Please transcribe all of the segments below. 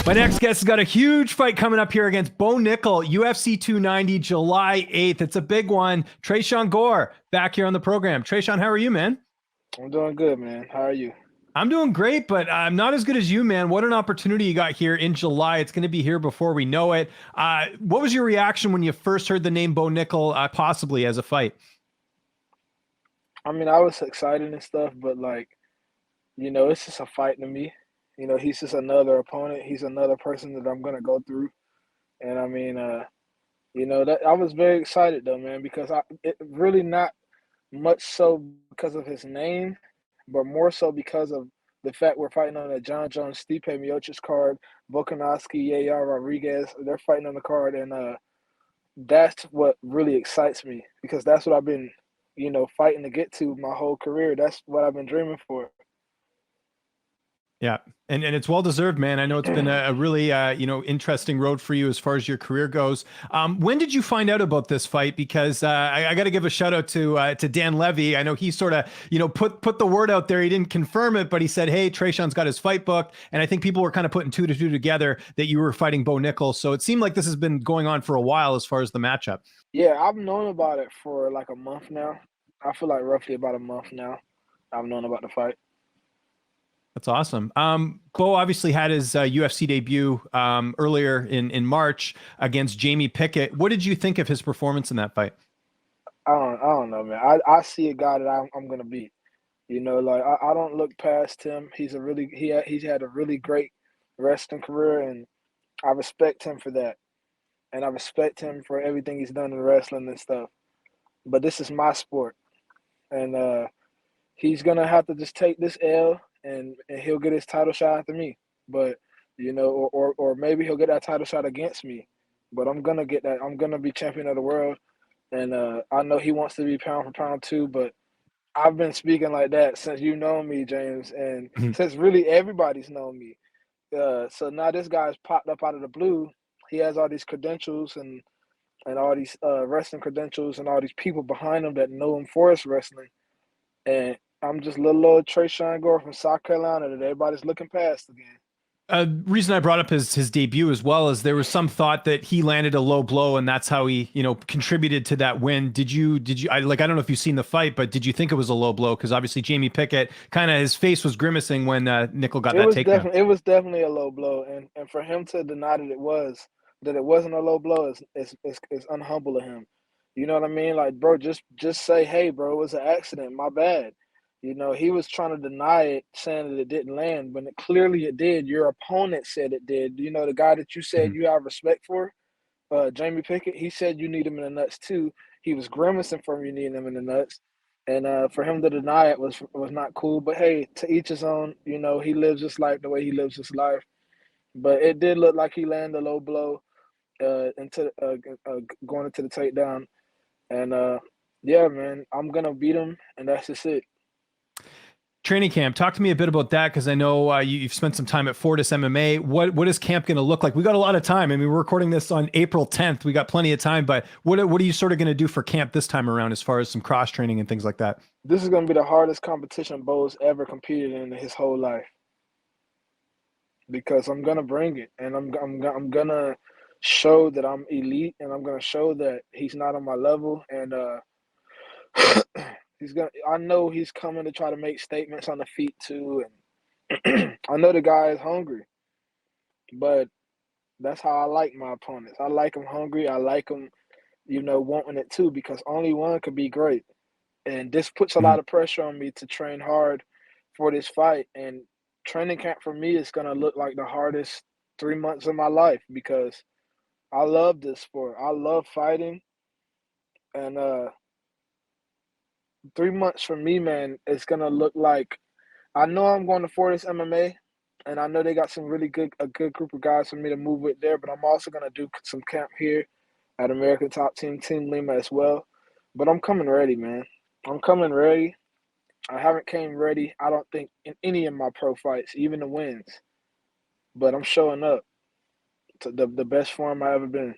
My next guest has got a huge fight coming up here against Bo Nickal, UFC 290, July 8th. It's a big one. Tresean Gore back here on the program. Tresean, how are you, man? I'm doing good, man. How are you? I'm doing great, but I'm not as good as you, man. What an opportunity you got here in July. It's going to be here before we know it. What was your reaction when you first heard the name Bo Nickal, possibly as a fight? I mean, I was excited and stuff, but it's just a fight to me. He's just another opponent. He's another person that I'm gonna go through. And I mean, that I was very excited though, man, because it really not much so because of his name, but more so because of the fact we're fighting on a John Jones Stipe Miocic card, Volkanovski, Yair Rodriguez. They're fighting on the card, and that's what really excites me because that's what I've been, fighting to get to my whole career. That's what I've been dreaming for. Yeah. And it's well deserved, man. I know it's been a really, interesting road for you as far as your career goes. When did you find out about this fight? Because I got to give a shout out to Dan Levy. I know he sort of, put the word out there. He didn't confirm it, but he said, hey, Tresean's got his fight booked. And I think people were kind of putting two to two together that you were fighting Bo Nickal. So it seemed like this has been going on for a while as far as the matchup. Yeah, I've known about it for like a month now. I feel like roughly about a month now. I've known about the fight. That's awesome. Bo obviously had his UFC debut earlier in March against Jamie Pickett. What did you think of his performance in that fight? I don't know, man. I see a guy that I'm gonna beat. I don't look past him. He's had a really great wrestling career, and I respect him for that. And I respect him for everything he's done in wrestling and stuff. But this is my sport, and he's gonna have to just take this L, and he'll get his title shot after me. But or maybe he'll get that title shot against me. But I'm gonna get that. I'm gonna be champion of the world, and I know he wants to be pound for pound too. But I've been speaking like that since you know me, James, and since really everybody's known me. So now this guy's popped up out of the blue. He has all these credentials and all these wrestling credentials and all these people behind him that know him for his wrestling. And I'm just little old Tresean Gore from South Carolina that everybody's looking past again. Reason I brought up his debut as well is there was some thought that he landed a low blow and that's how he contributed to that win. I don't know if you've seen the fight, but did you think it was a low blow? Because obviously Jamie Pickett kind of his face was grimacing when Nickal got that takedown. It was definitely a low blow, and for him to deny that it wasn't a low blow is unhumble of him. You know what I mean? Like, bro, just say, hey, bro, it was an accident. My bad. He was trying to deny it, saying that it didn't land, but clearly it did. Your opponent said it did. The guy that you said Mhm. you have respect for, Jamie Pickett, he said you need him in the nuts too. He was grimacing from you needing him in the nuts. And for him to deny it was not cool. But hey, to each his own. He lives his life the way he lives his life. But it did look like he landed a low blow into going into the takedown. And yeah, man, I'm gonna beat him, and that's just it. Training camp. Talk to me a bit about that because I know you've spent some time at Fortis MMA. What is camp going to look like? We got a lot of time. I mean, we're recording this on April 10th. We got plenty of time, but what are you sort of going to do for camp this time around as far as some cross training and things like that? This is gonna be the hardest competition Bo's ever competed in his whole life because I'm gonna bring it, and I'm gonna show that I'm elite, and I'm gonna show that he's not on my level, and I know he's coming to try to make statements on the feet too, and I know the guy is hungry, but that's how I like my opponents. I like them hungry. I like them, wanting it too, because only one could be great. And this puts a Mhm. lot of pressure on me to train hard for this fight. And training camp for me is gonna look like the hardest 3 months of my life because I love this sport. I love fighting, and 3 months for me, man, it's gonna look like I know I'm going to Fortis MMA, and I know they got a good group of guys for me to move with there. But I'm also gonna do some camp here at American Top Team Lima as well. But I'm coming ready, man. I'm coming ready. I haven't came ready, I don't think, in any of my pro fights, even the wins. But I'm showing up to the best form I ever been.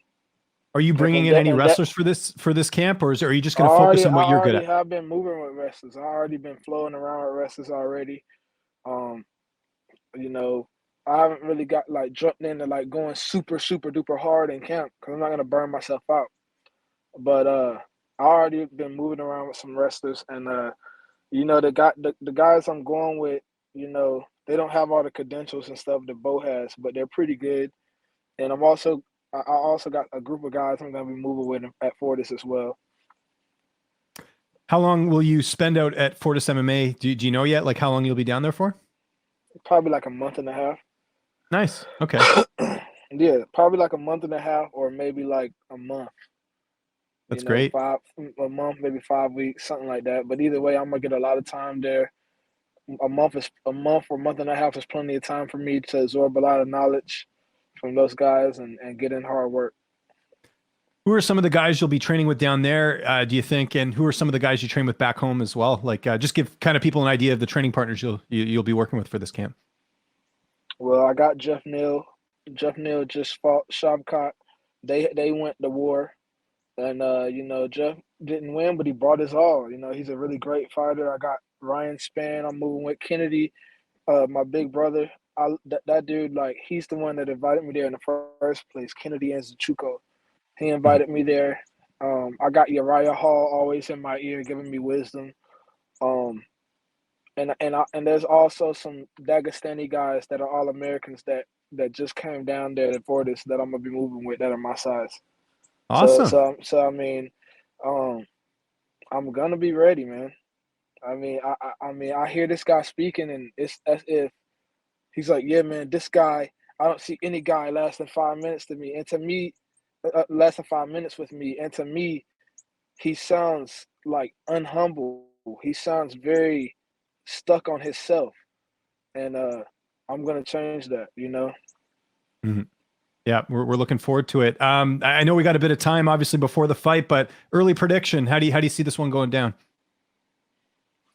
Are you And bringing from in that, any and that, wrestlers for this camp, or are you just going to focus on I what you're good already at? have been moving with wrestlers. I already been flowing around with wrestlers already. Um, you know, I haven't really got like jumped into like going super super duper hard in camp because I'm not gonna burn myself out. But I already been moving around with some wrestlers, and the guys I'm going with, they don't have all the credentials and stuff that Bo has, but they're pretty good. And I also got a group of guys I'm gonna be moving with at Fortis as well. How long will you spend out at Fortis MMA? Do you know yet? Like how long you'll be down there for? Probably like a month and a half. Nice. Okay. Yeah, probably like a month and a half, or maybe like a month. That's great. A month, maybe 5 weeks, something like that. But either way, I'm gonna get a lot of time there. A month or a month and a half is plenty of time for me to absorb a lot of knowledge from those guys and get in hard work. Who are some of the guys you'll be training with down there, do you think? And who are some of the guys you train with back home as well? Like, just give kind of people an idea of the training partners you'll be working with for this camp. Well, I got Jeff Neal. Jeff Neal just fought Shavkat. They went to war, and Jeff didn't win, but he brought his all. He's a really great fighter. I got Ryan Spann. I'm moving with Kennedy, my big brother. That dude, like, he's the one that invited me there in the first place. Kennedy Nzechukwu. He invited me there. I got Uriah Hall always in my ear, giving me wisdom. And there's also some Dagestani guys that are all Americans that just came down there to Fortis that I'm gonna be moving with that are my size. Awesome. So I mean, I'm gonna be ready, man. I mean, I hear this guy speaking, and it's as if he's like, yeah, man, this guy. I don't see any guy lasting 5 minutes to me, and to me, less than 5 minutes with me, and to me, he sounds like unhumble. He sounds very stuck on himself, and I'm gonna change that. Mm-hmm. Yeah, we're looking forward to it. I know we got a bit of time, obviously, before the fight, but early prediction. How do you see this one going down?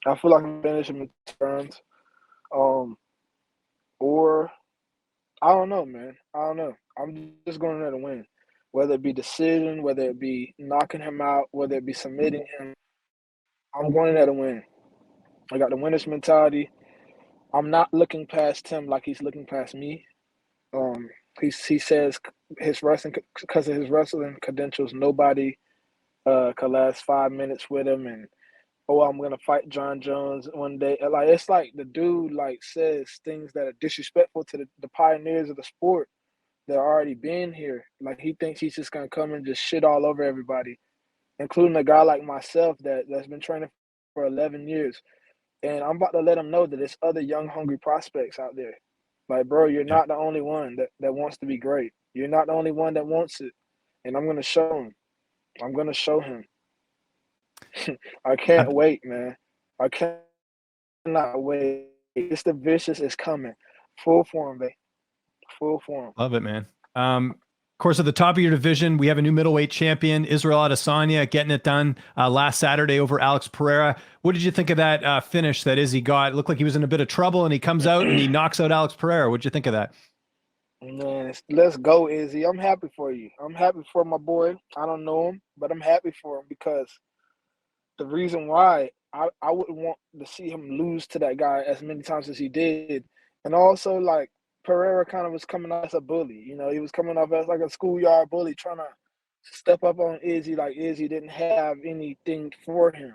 I feel like I'm finishing in terms, or I don't know, man. I don't know. I'm just going there to win, whether it be decision, whether it be knocking him out, whether it be submitting him. I'm going there to win. I got the winner's mentality. I'm not looking past him like he's looking past me. He says his wrestling, because of his wrestling credentials, nobody could last 5 minutes with him, and I'm gonna fight John Jones one day. Like, it's like the dude like says things that are disrespectful to the pioneers of the sport that are already been here. Like, he thinks he's just gonna come and just shit all over everybody, including a guy like myself that's been training for 11 years. And I'm about to let him know that there's other young, hungry prospects out there. Like, bro, you're Yeah. not the only one that wants to be great. You're not the only one that wants it. And I'm going to show him. I'm going to show him. I can't wait, man. I cannot wait. It's the Vicious is coming. Full form, babe. Full form. Love it, man. Of course, at the top of your division, we have a new middleweight champion, Israel Adesanya, getting it done last Saturday over Alex Pereira. What did you think of that finish that Izzy got? It looked like he was in a bit of trouble, and he comes out and he knocks out Alex Pereira. What did you think of that? Man, let's go, Izzy. I'm happy for you. I'm happy for my boy. I don't know him, but I'm happy for him because the reason why I wouldn't want to see him lose to that guy as many times as he did. And also, like, Pereira kind of was coming off as a bully. He was coming off as like a schoolyard bully trying to step up on Izzy like Izzy didn't have anything for him.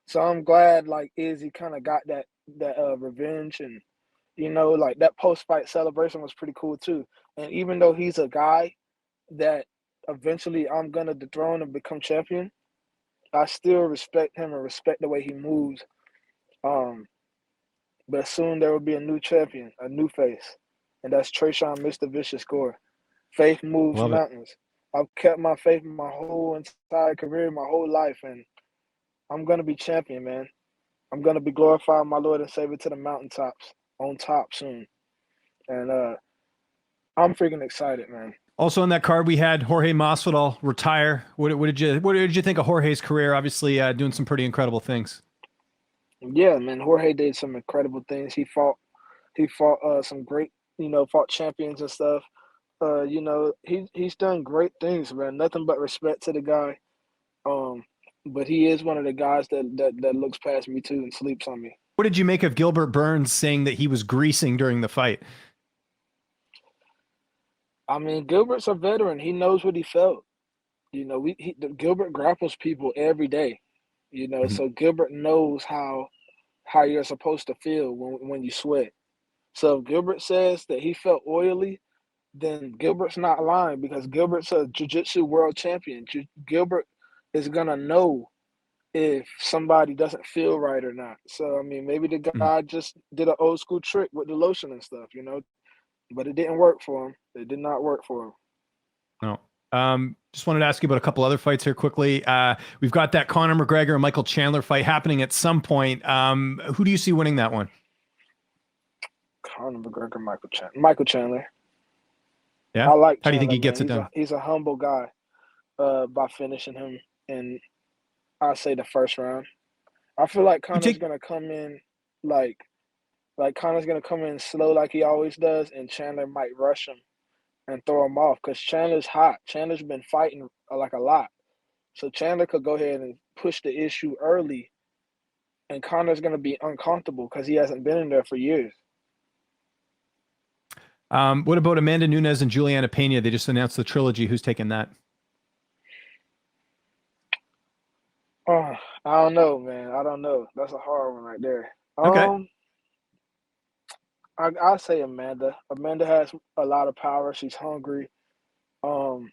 So I'm glad like Izzy kind of got that revenge, and like that post-fight celebration was pretty cool too. And even though he's a guy that eventually I'm gonna dethrone and become champion, I still respect him and respect the way he moves. But soon there will be a new champion, a new face, and that's Tresean Mr. Vicious Gore. Faith moves Love it. mountains. I've kept my faith my whole entire career, my whole life, and I'm gonna be champion, man. I'm gonna be glorifying my Lord and Savior to the mountaintops, on top soon, and I'm freaking excited, man. Also on that card, we had Jorge Masvidal retire. What did you think of Jorge's career? Obviously, doing some pretty incredible things. Yeah, man. Jorge did some incredible things. He fought some great, fought champions and stuff. He's done great things, man. Nothing but respect to the guy. But he is one of the guys that looks past me too and sleeps on me. What did you make of Gilbert Burns saying that he was greasing during the fight? I mean, Gilbert's a veteran. He knows what he felt. You know, Gilbert grapples people every day. You know, Mhm. so Gilbert knows how you're supposed to feel when you sweat. So if Gilbert says that he felt oily, then Gilbert's not lying because Gilbert's a jiu-jitsu world champion. Gilbert is gonna know if somebody doesn't feel right or not. So I mean, maybe the Mhm. guy just did an old school trick with the lotion and stuff, but it didn't work for him. It did not work for him. No. Just wanted to ask you about a couple other fights here quickly. We've got that Conor McGregor and Michael Chandler fight happening at some point. Who do you see winning that one? Conor McGregor, Michael Chandler. Yeah. I like How do you think Chandler, he man. gets it He's done? a humble guy. By finishing him in, I say, the first round. I feel like You Conor's take gonna come in like Conor's gonna come in slow like he always does, and Chandler might rush him and throw him off because Chandler's hot. Chandler's been fighting like a lot, so Chandler could go ahead and push the issue early, and Conor's gonna be uncomfortable because he hasn't been in there for years. what about Amanda Nunes and Julianna Pena? They just announced the trilogy. Who's taking that? Oh, I don't know, man. I don't know. That's a hard one right there. Okay. I say Amanda. Amanda has a lot of power. She's hungry. Um,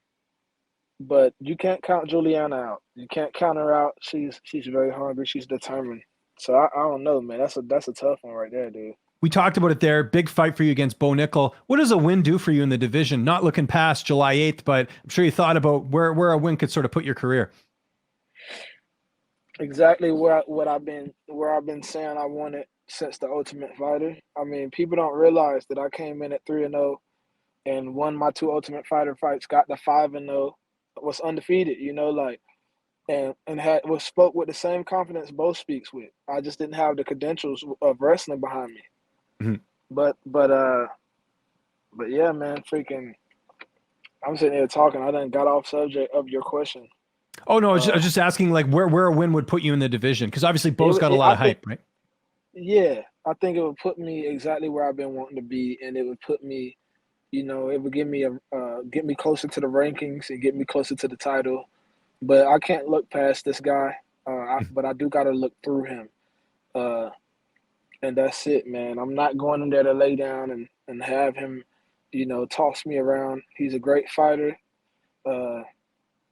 but you can't count Julianna out. You can't count her out. She's very hungry. She's determined. So I don't know, man. That's a tough one right there, dude. We talked about it there. Big fight for you against Bo Nickal. What does a win do for you in the division? Not looking past July 8th, but I'm sure you thought about where a win could sort of put your career. Exactly where I've been saying I wanted since the Ultimate Fighter. I mean, people don't realize that I came in at 3-0 and won my two Ultimate Fighter fights, got the 5-0, was undefeated, and had was spoke with the same confidence Bo speaks with. I just didn't have the credentials of wrestling behind me. Mhm. But but uh but yeah, man, freaking I'm sitting here talking. I done got off subject of your question. Oh no, I was Uh just asking like where a win would put you in the division because obviously Bo's got a it lot I of think hype, right? yeah, I think it would put me exactly where I've been wanting to be, and it would put me, it would get me closer to the rankings and get me closer to the title. But I can't look past this guy. But I do got to look through him. Uh, and that's it, man. I'm not going in there to lay down and have him, toss me around. He's a great fighter. Uh,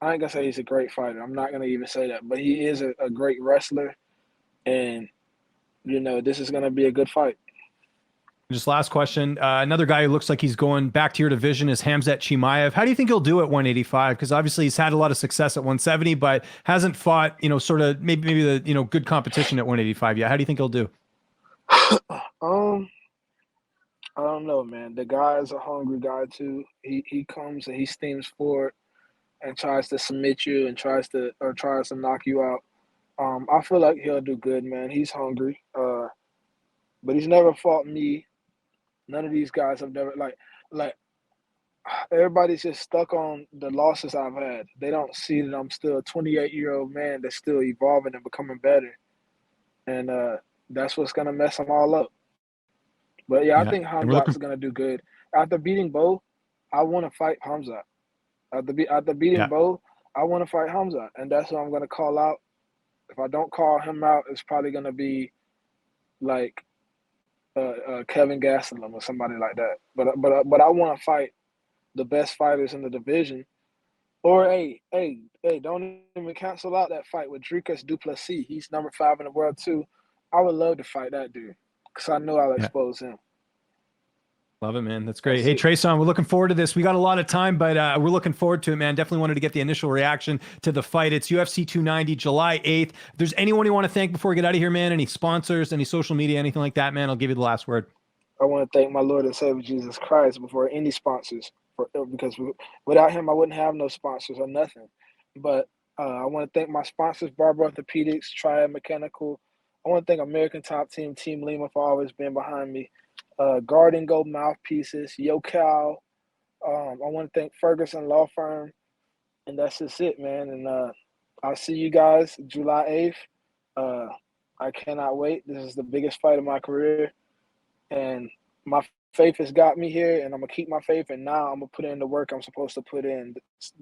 I ain't gonna say he's a great fighter. I'm not gonna even say that, but he is a great wrestler, and this is gonna be a good fight. Just last question. Another guy who looks like he's going back to your division is Khamzat Chimaev. How do you think he'll do at 185? Because obviously he's had a lot of success at 170, but hasn't fought, sort of maybe the, good competition at 185 yet. How do you think he'll do? um, I don't know, man. The guy is a hungry guy too. He comes and he steams forward and tries to submit you and tries to knock you out. I feel like he'll do good, man. He's hungry. But he's never fought me. None of these guys have never like everybody's just stuck on the losses I've had. They don't see that I'm still a 28-year-old man that's still evolving and becoming better. And that's what's gonna mess them all up. But yeah, I Yeah. think And we're Hamzat's looking, gonna do good. After beating Bo, I want to fight Hamzat. After beating yeah. Bo, I want to fight Hamzat, and that's what I'm gonna call out. If I don't call him out, it's probably gonna be like Kevin Gastelum or somebody like that. But I want to fight the best fighters in the division. Or hey, don't even cancel out that fight with Dricus du Plessis. He's number 5 in the world too. I would love to fight that dude because I know I'll Yeah. expose him. Love it, man. That's great. That's Hey, it. Tresean, we're looking forward to this. We got a lot of time, but we're looking forward to it, man. Definitely wanted to get the initial reaction to the fight. It's UFC 290, July 8th. If there's anyone you want to thank before we get out of here, man, any sponsors, any social media, anything like that, man, I'll give you the last word. I want to thank my Lord and Savior Jesus Christ before any sponsors, because without him, I wouldn't have no sponsors or nothing. But I want to thank my sponsors, Barber Orthopedics, Triad Mechanical. I want to thank American Top Team, Team Lima for always being behind me. Garden Go Mouthpieces, YoCal. I want to thank Ferguson Law Firm. And that's just it, man. And I'll see you guys July 8th. I cannot wait. This is the biggest fight of my career. And my faith has got me here, and I'm gonna keep my faith. And now I'm gonna put in the work I'm supposed to put in.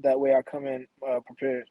That way, I come in prepared.